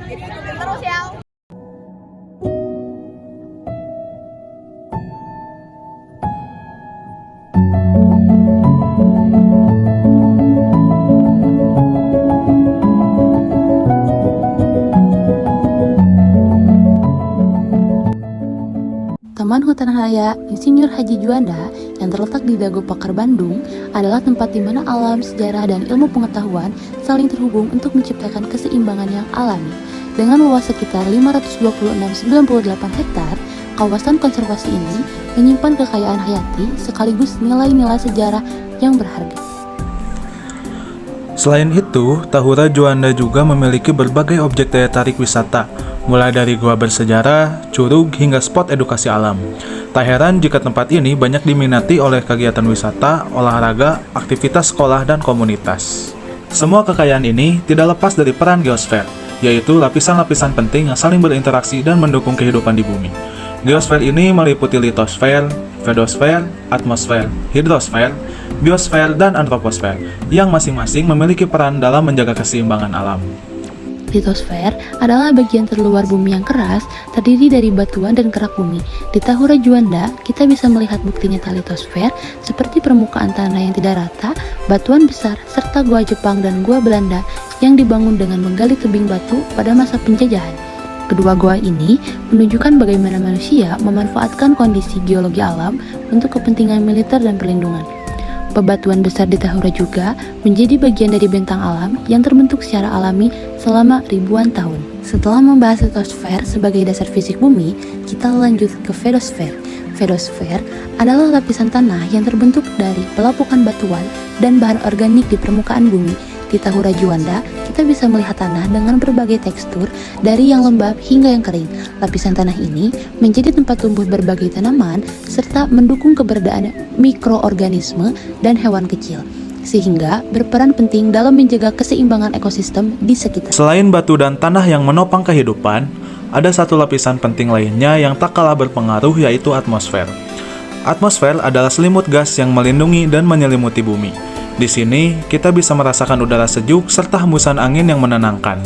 Jadi ikutin terus ya. Taman Hutan Raya Insinyur Haji Juanda yang terletak di Dago Pakar, Bandung adalah tempat di mana alam, sejarah, dan ilmu pengetahuan saling terhubung untuk menciptakan keseimbangan yang alami. Dengan luas sekitar 526,98 hektar, kawasan konservasi ini menyimpan kekayaan hayati sekaligus nilai-nilai sejarah yang berharga. Selain itu, Tahura Juanda juga memiliki berbagai objek daya tarik wisata, mulai dari gua bersejarah, curug, hingga spot edukasi alam. Tak heran jika tempat ini banyak diminati oleh kegiatan wisata, olahraga, aktivitas sekolah, dan komunitas. Semua kekayaan ini tidak lepas dari peran geosfer, yaitu lapisan-lapisan penting yang saling berinteraksi dan mendukung kehidupan di bumi. Geosfer ini meliputi litosfer, fedosfer, atmosfer, hidrosfer, biosfer, dan antroposfer, yang masing-masing memiliki peran dalam menjaga keseimbangan alam. Litosfer adalah bagian terluar bumi yang keras, terdiri dari batuan dan kerak bumi. Di Tahura Juanda, kita bisa melihat bukti nyata litosfer seperti permukaan tanah yang tidak rata, batuan besar, serta gua Jepang dan gua Belanda yang dibangun dengan menggali tebing batu pada masa penjajahan. Kedua gua ini menunjukkan bagaimana manusia memanfaatkan kondisi geologi alam untuk kepentingan militer dan perlindungan. Bebatuan besar di Tahura juga menjadi bagian dari bentang alam yang terbentuk secara alami selama ribuan tahun. Setelah membahas litosfer sebagai dasar fisik bumi, kita lanjut ke fedosfer. Fedosfer adalah lapisan tanah yang terbentuk dari pelapukan batuan dan bahan organik di permukaan bumi. Di Tahura Juanda, kita bisa melihat tanah dengan berbagai tekstur, dari yang lembab hingga yang kering. Lapisan tanah ini menjadi tempat tumbuh berbagai tanaman, serta mendukung keberadaan mikroorganisme dan hewan kecil, sehingga berperan penting dalam menjaga keseimbangan ekosistem di sekitar. Selain batu dan tanah yang menopang kehidupan, ada satu lapisan penting lainnya yang tak kalah berpengaruh, yaitu atmosfer. Atmosfer adalah selimut gas yang melindungi dan menyelimuti bumi. Di sini, kita bisa merasakan udara sejuk serta hembusan angin yang menenangkan.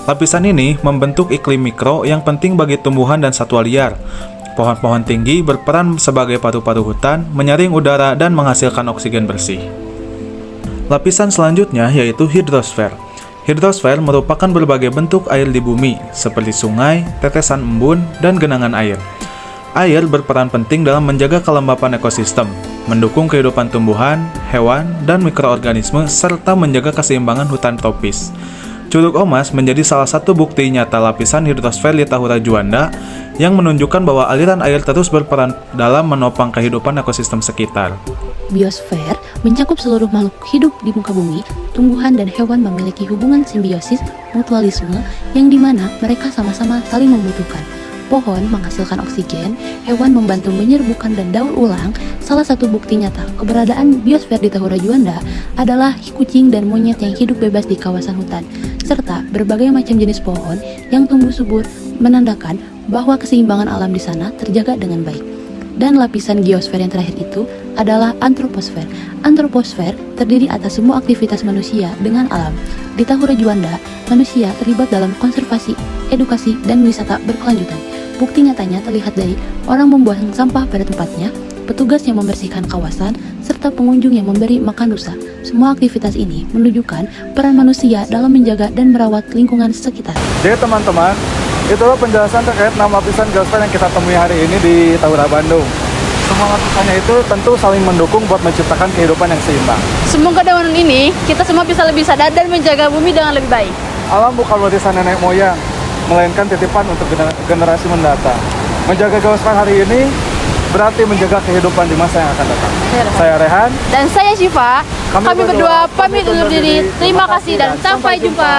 Lapisan ini membentuk iklim mikro yang penting bagi tumbuhan dan satwa liar. Pohon-pohon tinggi berperan sebagai paru-paru hutan, menyaring udara dan menghasilkan oksigen bersih. Lapisan selanjutnya yaitu hidrosfer. Hidrosfer merupakan berbagai bentuk air di bumi, seperti sungai, tetesan embun, dan genangan air. Air berperan penting dalam menjaga kelembapan ekosistem, mendukung kehidupan tumbuhan, hewan, dan mikroorganisme, serta menjaga keseimbangan hutan tropis. Curug Omas menjadi salah satu bukti nyata lapisan hidrosfer di Tahura Juanda yang menunjukkan bahwa aliran air terus berperan dalam menopang kehidupan ekosistem sekitar. Biosfer mencakup seluruh makhluk hidup di muka bumi. Tumbuhan dan hewan memiliki hubungan simbiosis mutualisme yang dimana mereka sama-sama saling membutuhkan. Pohon menghasilkan oksigen, hewan membantu menyerbukan dan daur ulang. Salah satu bukti nyata keberadaan biosfer di Tahura Juanda adalah kucing dan monyet yang hidup bebas di kawasan hutan, serta berbagai macam jenis pohon yang tumbuh subur, menandakan bahwa keseimbangan alam di sana terjaga dengan baik. Dan lapisan geosfer yang terakhir itu adalah antroposfer. Antroposfer terdiri atas semua aktivitas manusia dengan alam. Di Tahura Juanda, manusia terlibat dalam konservasi, edukasi, dan wisata berkelanjutan. Bukti nyatanya terlihat dari orang membuang sampah pada tempatnya, petugas yang membersihkan kawasan, serta pengunjung yang memberi makan rusa. Semua aktivitas ini menunjukkan peran manusia dalam menjaga dan merawat lingkungan sekitar. Jadi teman-teman, itulah penjelasan terkait 6 lapisan geosfer yang kita temui hari ini di Tahura Bandung. Semua lapisannya itu tentu saling mendukung buat menciptakan kehidupan yang seimbang. Semoga dengan ini kita semua bisa lebih sadar dan menjaga bumi dengan lebih baik. Alam bukan warisan nenek moyang, melainkan titipan untuk generasi mendatang. Menjaga geosfer hari ini berarti menjaga kehidupan di masa yang akan datang. Saya Rehan Dan saya Syifa. Kami berdua pamit undur diri. Terima kasih dan sampai jumpa.